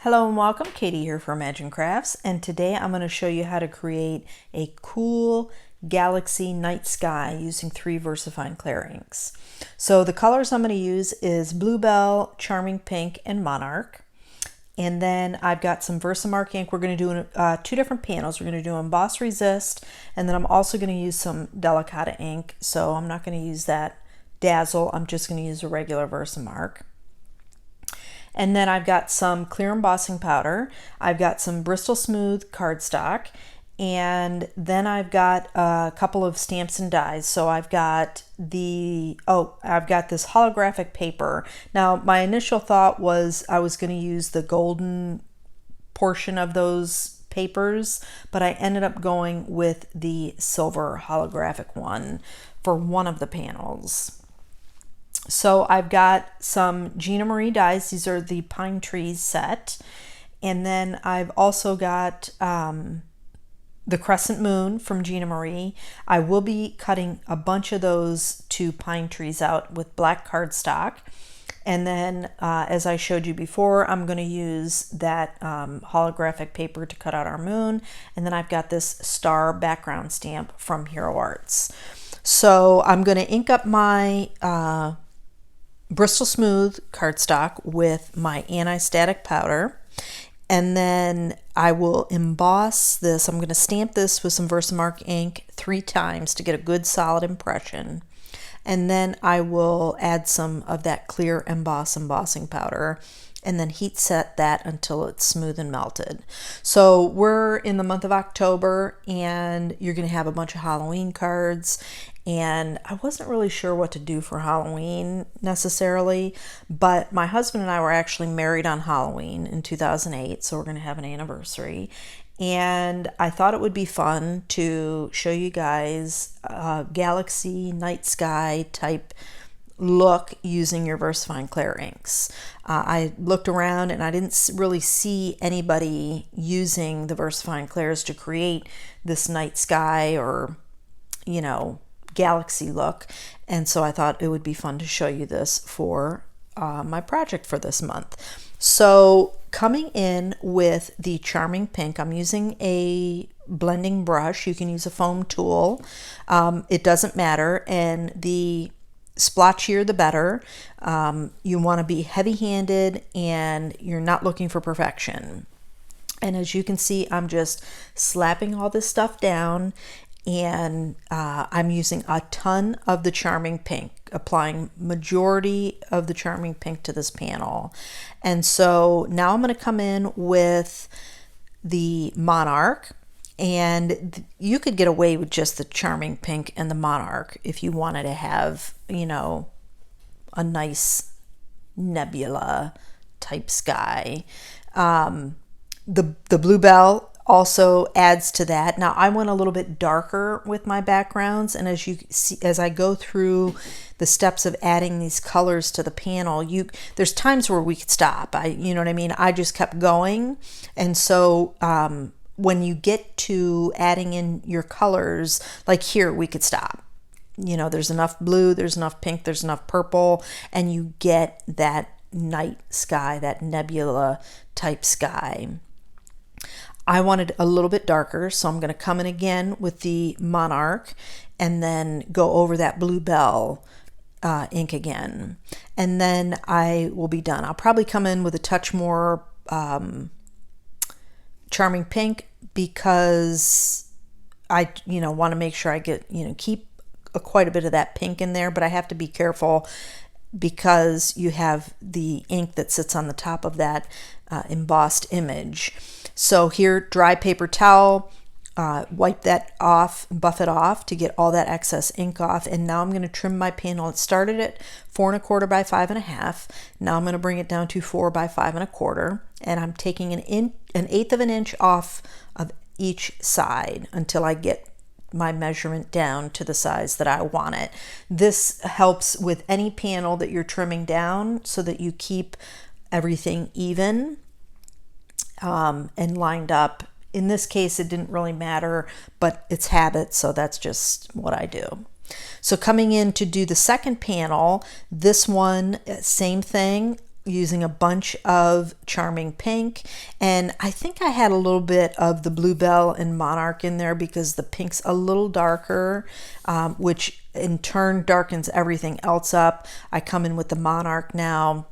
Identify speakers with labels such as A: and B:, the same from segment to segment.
A: Hello and welcome, Katie here for Imagine Crafts, and today I'm going to show you how to create a cool galaxy night sky using 3 VersaFine Clair inks. So the colors I'm going to use is Belle, Charming Pink, and Monarch. And then I've got some VersaMark ink. We're going to do 2 different panels. We're going to do Emboss Resist, and then I'm also going to use some Delicata ink. So I'm not going to use that Dazzle. I'm just going to use a regular VersaMark. And then I've got some clear embossing powder. I've got some Bristol Smooth cardstock. And then I've got a couple of stamps and dies. So I've got this holographic paper. Now, my initial thought was I was going to use the golden portion of those papers, but I ended up going with the silver holographic one for one of the panels. So I've got some Gina Marie dies. These are the Pine Trees set. And then I've also got the Crescent Moon from Gina Marie. I will be cutting a bunch of those 2 pine trees out with black cardstock. And then, as I showed you before, I'm going to use that holographic paper to cut out our moon. And then I've got this star background stamp from Hero Arts. So I'm going to ink up my Bristol Smooth cardstock with my anti-static powder, and then I will emboss this. I'm going to stamp this with some VersaMark ink 3 times to get a good solid impression, and then I will add some of that clear embossing powder and then heat set that until it's smooth and melted. So we're in the month of October, and you're going to have a bunch of Halloween cards. And I wasn't really sure what to do for Halloween necessarily, but my husband and I were actually married on Halloween in 2008, so we're going to have an anniversary. And I thought it would be fun to show you guys a galaxy night sky type look using your VersaFine Clair inks. I looked around and I didn't really see anybody using the VersaFine Clairs to create this night sky or, you know, galaxy look, and so I thought it would be fun to show you this for my project for this month. So coming in with the Charming Pink, I'm using a blending brush. You can use a foam tool. It doesn't matter, and the splotchier the better. You want to be heavy-handed and you're not looking for perfection. And as you can see, I'm just slapping all this stuff down, and I'm using a ton of the Charming Pink, applying majority of the Charming Pink to this panel. And so now I'm going to come in with the Monarch, and you could get away with just the Charming Pink and the Monarch if you wanted to have, you know, a nice Nebula type sky. The Belle also adds to that. Now I went a little bit darker with my backgrounds, and as you see, as I go through the steps of adding these colors to the panel, there's times where we could stop. You know what I mean? I just kept going, and so when you get to adding in your colors, like here, we could stop. You know, there's enough blue, there's enough pink, there's enough purple, and you get that night sky, that nebula type sky. I wanted a little bit darker, so I'm going to come in again with the Monarch and then go over that Belle ink again. And then I will be done. I'll probably come in with a touch more Charming Pink because I, want to make sure I get, keep quite a bit of that pink in there, but I have to be careful because you have the ink that sits on the top of that embossed image. So here, dry paper towel, wipe that off, buff it off to get all that excess ink off. And now I'm going to trim my panel. It started at 4 1/4 by 5 1/2. Now I'm going to bring it down to 4 by 5 1/4. And I'm taking an 1/8 of an inch off of each side until I get my measurement down to the size that I want it. This helps with any panel that you're trimming down so that you keep everything even and lined up. In this case, it didn't really matter, but it's habit, so that's just what I do. So coming in to do the second panel, this one, same thing. using a bunch of Charming Pink, and I think I had a little bit of the Blue Belle and Monarch in there because the pink's a little darker, which in turn darkens everything else up. I come in with the Monarch now.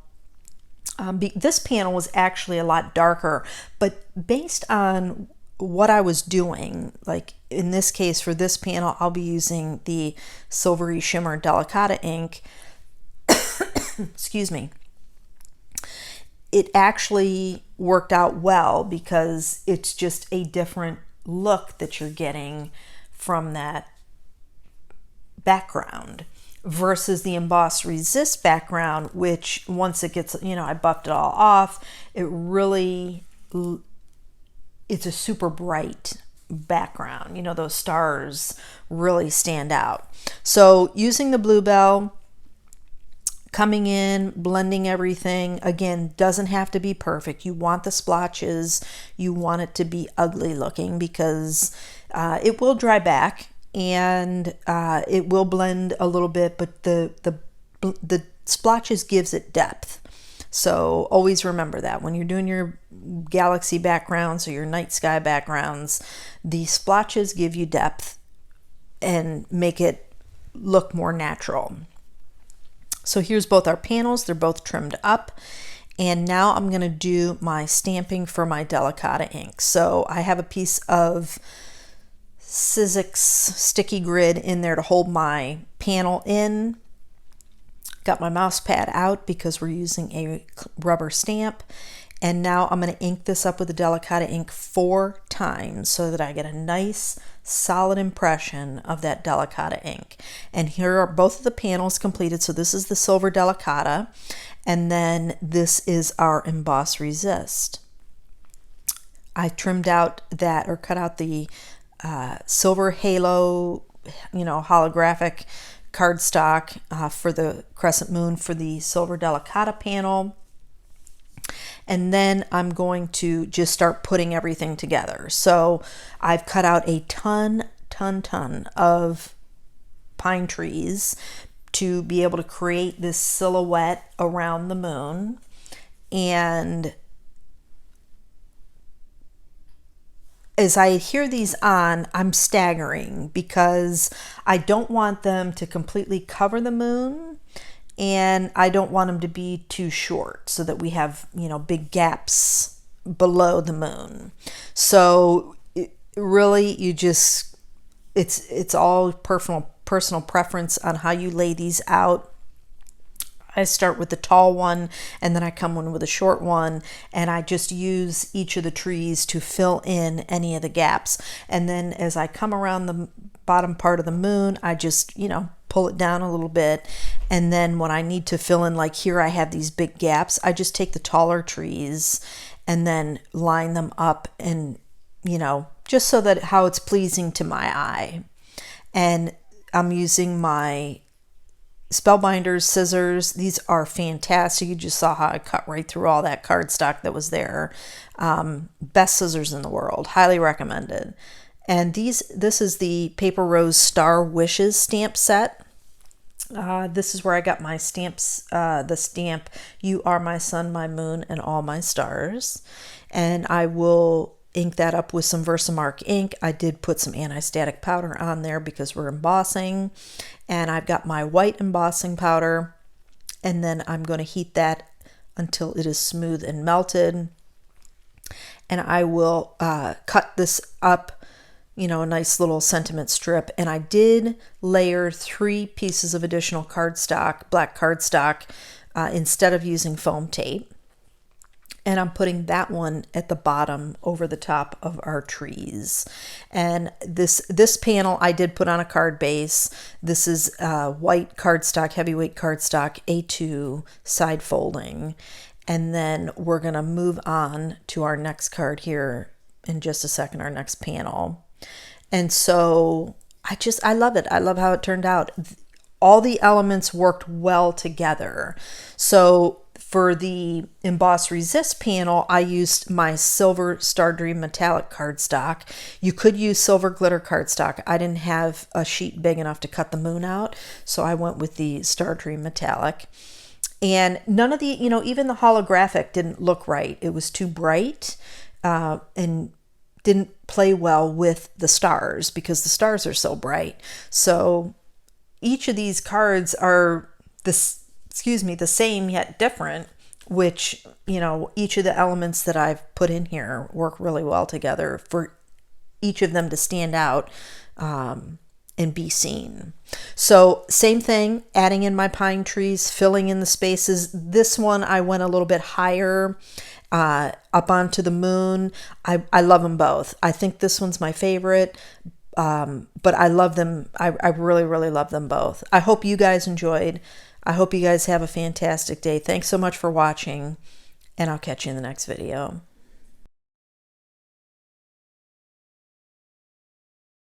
A: This panel was actually a lot darker, but based on what I was doing, like in this case for this panel, I'll be using the Silvery Shimmer Delicata Ink. Excuse me. It actually worked out well because it's just a different look that you're getting from that background versus the Emboss Resist background, which once it gets, I buffed it all off, it's a super bright background. Those stars really stand out. So using the Blue Belle, coming in, blending everything. Again, doesn't have to be perfect. You want the splotches. You want it to be ugly looking because it will dry back and it will blend a little bit, but the splotches gives it depth. So always remember that when you're doing your galaxy backgrounds or your night sky backgrounds, the splotches give you depth and make it look more natural. So here's both our panels. They're both trimmed up. And now I'm going to do my stamping for my Delicata ink. So I have a piece of Sizzix sticky grid in there to hold my panel in. Got my mouse pad out because we're using a rubber stamp. And now I'm going to ink this up with the Delicata ink 4 times so that I get a nice solid impression of that Delicata ink. And here are both of the panels completed. So this is the Silver Delicata, and then this is our Emboss Resist. I trimmed out that, or cut out the silver halo, holographic cardstock for the Crescent Moon for the Silver Delicata panel. And then I'm going to just start putting everything together. So I've cut out a ton of pine trees to be able to create this silhouette around the moon. And as I adhere these on, I'm staggering because I don't want them to completely cover the moon, and I don't want them to be too short so that we have, big gaps below the moon. So really it's all personal preference on how you lay these out. I start with the tall one and then I come in with a short one, and I just use each of the trees to fill in any of the gaps. And then as I come around the bottom part of the moon, I just, pull it down a little bit. And then when I need to fill in, like here I have these big gaps, I just take the taller trees and then line them up, and just so that how it's pleasing to my eye. And I'm using my Spellbinders scissors. These are fantastic. You just saw how I cut right through all that cardstock that was there. Best scissors in the world. Highly recommended. And this is the Paper Rose Star Wishes stamp set. This is where I got my stamps, the stamp, "You are my sun, my moon, and all my stars." And I will ink that up with some VersaMark ink. I did put some anti-static powder on there because we're embossing. And I've got my white embossing powder. And then I'm going to heat that until it is smooth and melted. And I will cut this up, a nice little sentiment strip. And I did layer 3 pieces of additional cardstock, black cardstock, instead of using foam tape. And I'm putting that one at the bottom over the top of our trees. And this panel I did put on a card base. This is white cardstock, heavyweight cardstock, A2 side folding. And then we're going to move on to our next card here in just a second, our next panel. And so I love it. I love how it turned out. All the elements worked well together. So for the Emboss Resist panel, I used my silver StarDream metallic cardstock. You could use silver glitter cardstock. I didn't have a sheet big enough to cut the moon out, so I went with the StarDream metallic. And none of the, you know, even the holographic didn't look right. It was too bright and didn't play well with the stars because the stars are so bright. So each of these cards are the same yet different, which, you know, each of the elements that I've put in here work really well together for each of them to stand out and be seen. So same thing, adding in my pine trees, filling in the spaces. This one I went a little bit higher up onto the moon. I love them both. I think this one's my favorite, but I love them. I really, really love them both. I hope you guys enjoyed. I hope you guys have a fantastic day. Thanks so much for watching, and I'll catch you in the next video.